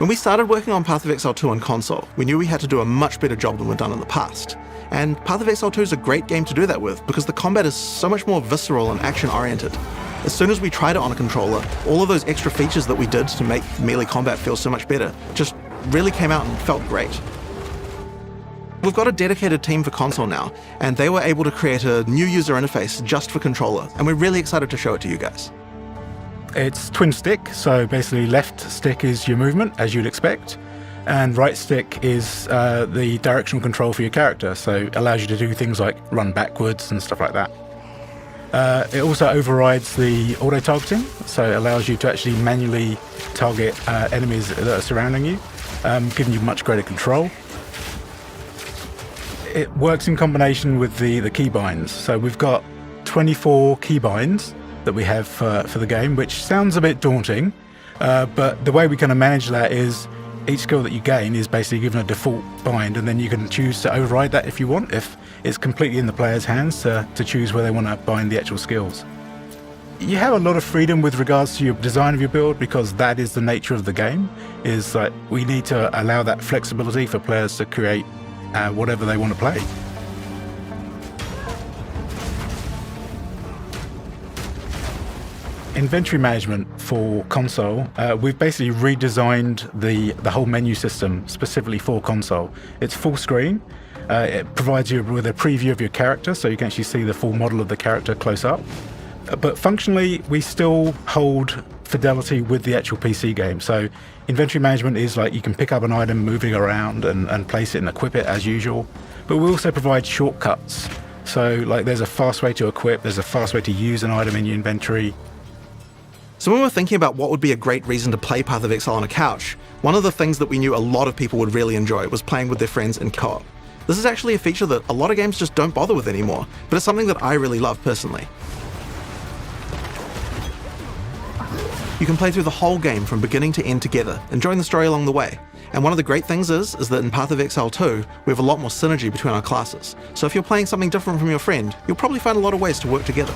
When we started working on Path of Exile 2 on console, we knew we had to do a much better job than we'd done in the past. And Path of Exile 2 is a great game to do that with, because the combat is so much more visceral and action-oriented. As soon as we tried it on a controller, all of those extra features that we did to make melee combat feel so much better just really came out and felt great. We've got a dedicated team for console now, and they were able to create a new user interface just for controller, and we're really excited to show it to you guys. It's twin stick, so basically left stick is your movement, as you'd expect, and right stick is the directional control for your character, so it allows you to do things like run backwards and stuff like that. It also overrides the auto-targeting, so it allows you to actually manually target enemies that are surrounding you, giving you much greater control. It works in combination with the keybinds, so we've got 24 keybinds that we have for the game, which sounds a bit daunting, but the way we kind of manage that is each skill that you gain is basically given a default bind, and then you can choose to override that if you want, if it's completely in the player's hands to choose where they want to bind the actual skills. You have a lot of freedom with regards to your design of your build, because that is the nature of the game, is like we need to allow that flexibility for players to create whatever they want to play. Inventory management for console, we've basically redesigned the whole menu system specifically for console. It's full screen. It provides you with a preview of your character, so you can actually see the full model of the character close up. But functionally, we still hold fidelity with the actual PC game. So inventory management is like you can pick up an item, move it around and place it and equip it as usual. But we also provide shortcuts. So like there's a fast way to equip, there's a fast way to use an item in your inventory. So when we're thinking about what would be a great reason to play Path of Exile on a couch, one of the things that we knew a lot of people would really enjoy was playing with their friends in co-op. This is actually a feature that a lot of games just don't bother with anymore, but it's something that I really love personally. You can play through the whole game from beginning to end together, enjoying the story along the way. And one of the great things is that in Path of Exile 2, we have a lot more synergy between our classes. So if you're playing something different from your friend, you'll probably find a lot of ways to work together.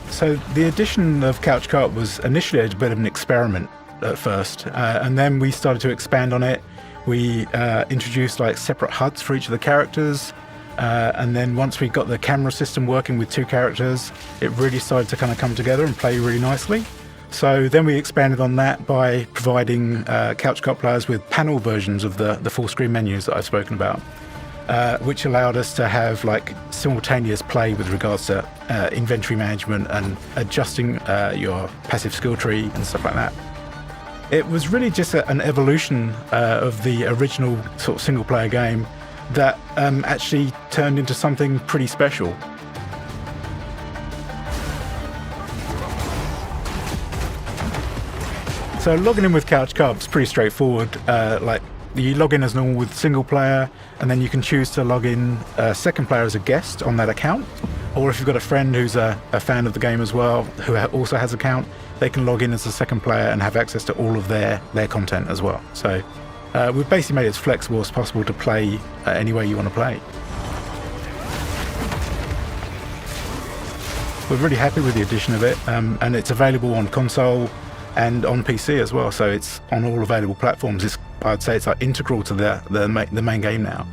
So the addition of Couch Co-op was initially a bit of an experiment at first, and then we started to expand on it. We introduced like separate HUDs for each of the characters, and then once we got the camera system working with two characters, it really started to kind of come together and play really nicely. So then we expanded on that by providing Couch Co-op players with panel versions of the full screen menus that I've spoken about, which allowed us to have like simultaneous play with regards to inventory management and adjusting your passive skill tree and stuff like that. It was really just an evolution of the original sort of single player game that actually turned into something pretty special. So logging in with Couch Co-op is pretty straightforward. Like you log in as normal with single player, and then you can choose to log in second player as a guest on that account. Or if you've got a friend who's a fan of the game as well, who also has an account, they can log in as a second player and have access to all of their content as well. So we've basically made it as flexible as possible to play any way you want to play. We're really happy with the addition of it, and it's available on console and on PC as well, so it's on all available platforms. I'd say it's like integral to the main game now.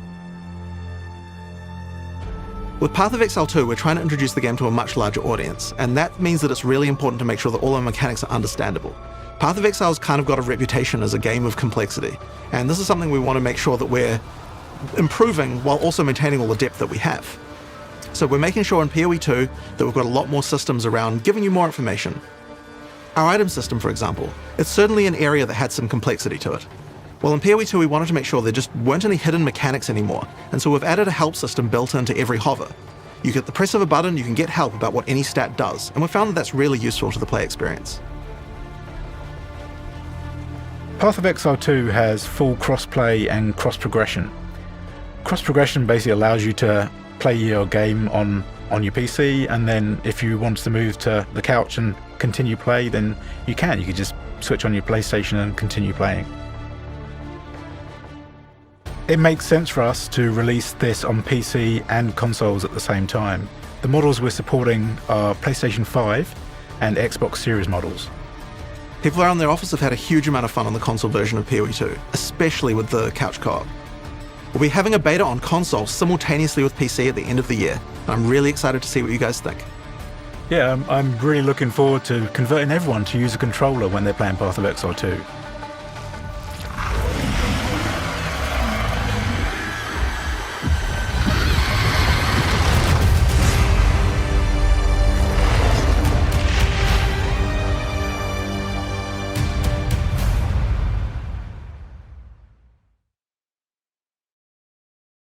With Path of Exile 2, we're trying to introduce the game to a much larger audience, and that means that it's really important to make sure that all our mechanics are understandable. Path of Exile's kind of got a reputation as a game of complexity, and this is something we want to make sure that we're improving while also maintaining all the depth that we have. So we're making sure in PoE 2 that we've got a lot more systems around giving you more information. Our item system, for example, it's certainly an area that had some complexity to it. Well, in PoE 2 we wanted to make sure there just weren't any hidden mechanics anymore, and so we've added a help system built into every hover. You get the press of a button, you can get help about what any stat does, and we've found that that's really useful to the play experience. Path of Exile 2 has full cross-play and cross-progression. Cross-progression basically allows you to play your game on your PC, and then if you want to move to the couch and continue play, then you can. You can just switch on your PlayStation and continue playing. It makes sense for us to release this on PC and consoles at the same time. The models we're supporting are PlayStation 5 and Xbox Series models. People around their office have had a huge amount of fun on the console version of PoE 2, especially with the couch co-op. We'll be having a beta on console simultaneously with PC at the end of the year, and I'm really excited to see what you guys think. Yeah, I'm really looking forward to converting everyone to use a controller when they're playing Path of Exile 2.